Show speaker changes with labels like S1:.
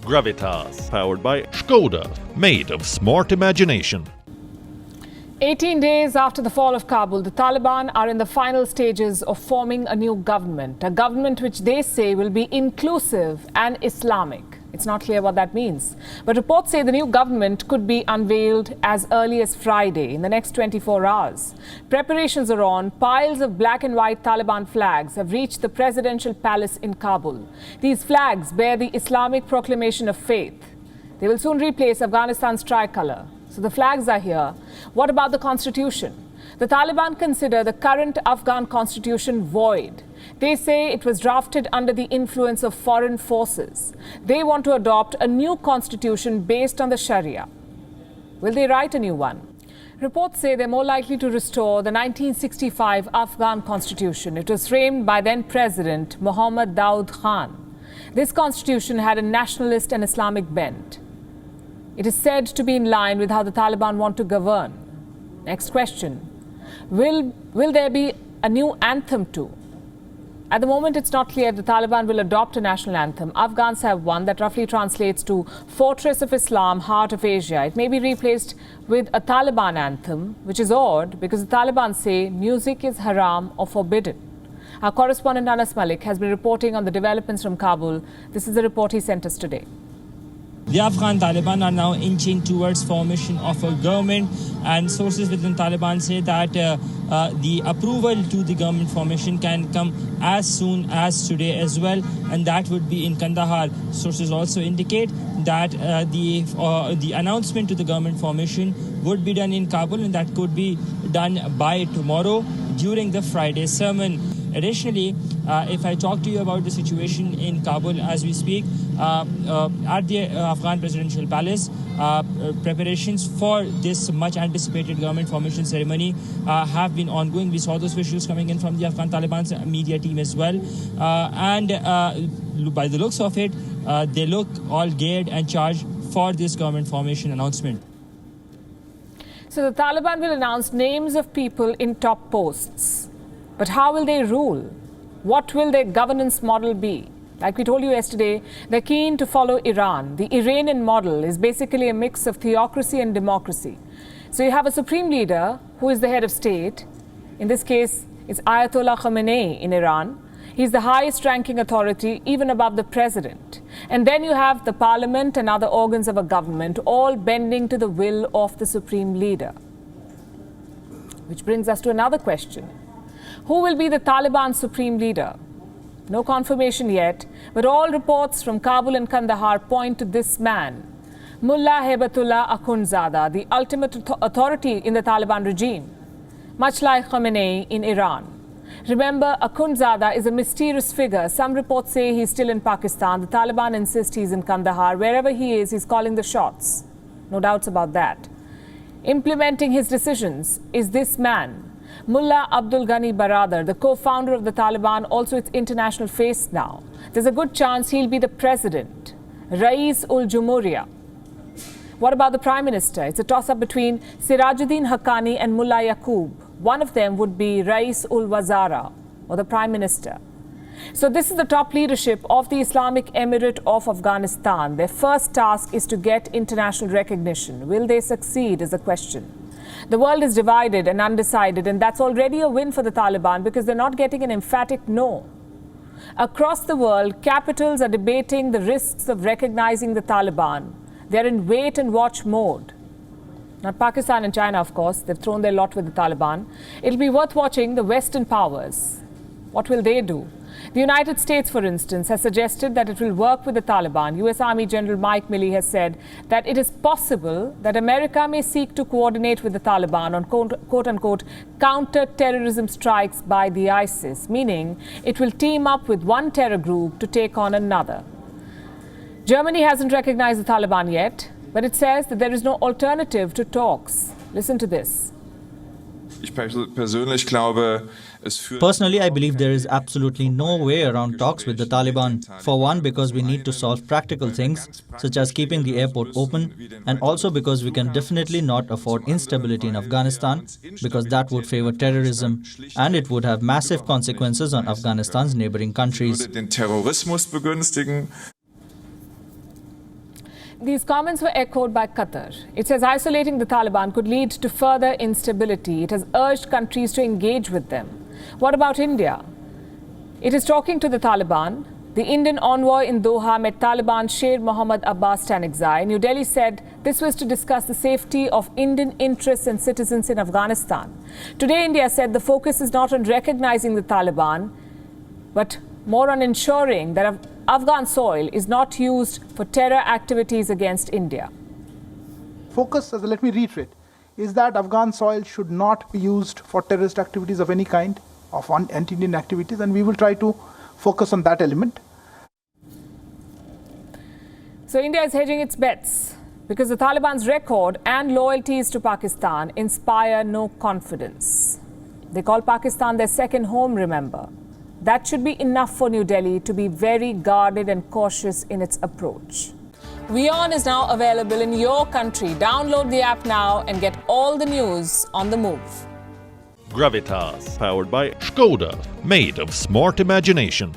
S1: Gravitas, powered by Skoda, made of smart imagination.
S2: 18 days after the fall of Kabul, the Taliban are in the final stages of forming a new government, a government which they say will be inclusive and Islamic. It's not clear what that means. But reports say the new government could be unveiled as early as Friday, in the next 24 hours. Preparations are on. Piles of black and white Taliban flags have reached the presidential palace in Kabul. These flags bear the Islamic proclamation of faith. They will soon replace Afghanistan's tricolour. So the flags are here. What about the constitution? The Taliban consider the current Afghan constitution void. They say it was drafted under the influence of foreign forces. They want to adopt a new constitution based on the Sharia. Will they write a new one? Reports say they're more likely to restore the 1965 Afghan constitution. It was framed by then President Mohammad Daoud Khan. This constitution had a nationalist and Islamic bent. It is said to be in line with how the Taliban want to govern. Next question. Will there be a new anthem too? At the moment, it's not clear if the Taliban will adopt a national anthem. Afghans have one that roughly translates to Fortress of Islam, Heart of Asia. It may be replaced with a Taliban anthem, which is odd because the Taliban say music is haram or forbidden. Our correspondent Anas Malik has been reporting on the developments from Kabul. This is the report he sent us today.
S3: The Afghan Taliban are now inching towards formation of a government, and sources within Taliban say that the approval to the government formation can come as soon as today as well, and that would be in Kandahar. Sources also indicate that the announcement to the government formation would be done in Kabul, and that could be done by tomorrow during the Friday sermon. Additionally, if I talk to you about the situation in Kabul as we speak, at the Afghan presidential palace, preparations for this much anticipated government formation ceremony have been ongoing. We saw those visuals coming in from the Afghan Taliban's media team as well. And by the looks of it, they look all geared and charged for this government formation announcement.
S2: So the Taliban will announce names of people in top posts. But how will they rule? What will their governance model be? Like we told you yesterday, they're keen to follow Iran. The Iranian model is basically a mix of theocracy and democracy. So you have a supreme leader who is the head of state. In this case, it's Ayatollah Khamenei in Iran. He's the highest ranking authority, even above the president. And then you have the parliament and other organs of a government, all bending to the will of the supreme leader. Which brings us to another question. Who will be the Taliban supreme leader? No confirmation yet, but all reports from Kabul and Kandahar point to this man, Mullah Hebatullah Akhundzada, the ultimate authority in the Taliban regime, much like Khamenei in Iran. Remember, Akhundzada is a mysterious figure. Some reports say he's still in Pakistan. The Taliban insist he's in Kandahar. Wherever he is, he's calling the shots. No doubts about that. Implementing his decisions is this man, Mullah Abdul Ghani Baradar, the co-founder of the Taliban, also its international face now. There's a good chance he'll be the president, Rais-ul-Jumhuriya. What about the prime minister? It's a toss-up between Sirajuddin Haqqani and Mullah Yaqub. One of them would be Rais-ul-Wazara, or the prime minister. So this is the top leadership of the Islamic Emirate of Afghanistan. Their first task is to get international recognition. Will they succeed is the question. The world is divided and undecided, and that's already a win for the Taliban because they're not getting an emphatic no. Across the world, capitals are debating the risks of recognizing the Taliban. They're in wait and watch mode. Not Pakistan and China, of course. They've thrown their lot with the Taliban. It'll be worth watching the Western powers. What will they do? The United States, for instance, has suggested that it will work with the Taliban. US Army General Mike Milley has said that it is possible that America may seek to coordinate with the Taliban on quote-unquote counter-terrorism strikes by the ISIS, meaning it will team up with one terror group to take on another. Germany hasn't recognized the Taliban yet, but it says that there is no alternative to talks. Listen to this.
S4: Personally, I believe there is absolutely no way around talks with the Taliban. For one, because we need to solve practical things, such as keeping the airport open, and also because we can definitely not afford instability in Afghanistan, because that would favor terrorism, and it would have massive consequences on Afghanistan's neighboring countries.
S2: These comments were echoed by Qatar. It says isolating the Taliban could lead to further instability. It has urged countries to engage with them. What about India? It is talking to the Taliban. The Indian envoy in Doha met Taliban Sher Mohammad Abbas Tanekzai. New Delhi said this was to discuss the safety of Indian interests and citizens in Afghanistan. Today, India said the focus is not on recognizing the Taliban, but more on ensuring that Afghan soil is not used for terror activities against India.
S5: Focus, let me reiterate, is that Afghan soil should not be used for terrorist activities of any kind, of anti-Indian activities, and we will try to focus on that element.
S2: So India is hedging its bets because the Taliban's record and loyalties to Pakistan inspire no confidence. They call Pakistan their second home, remember. That should be enough for New Delhi to be very guarded and cautious in its approach. WION is now available in your country. Download the app now and get all the news on the move.
S1: Gravitas, powered by Skoda, made of smart imagination.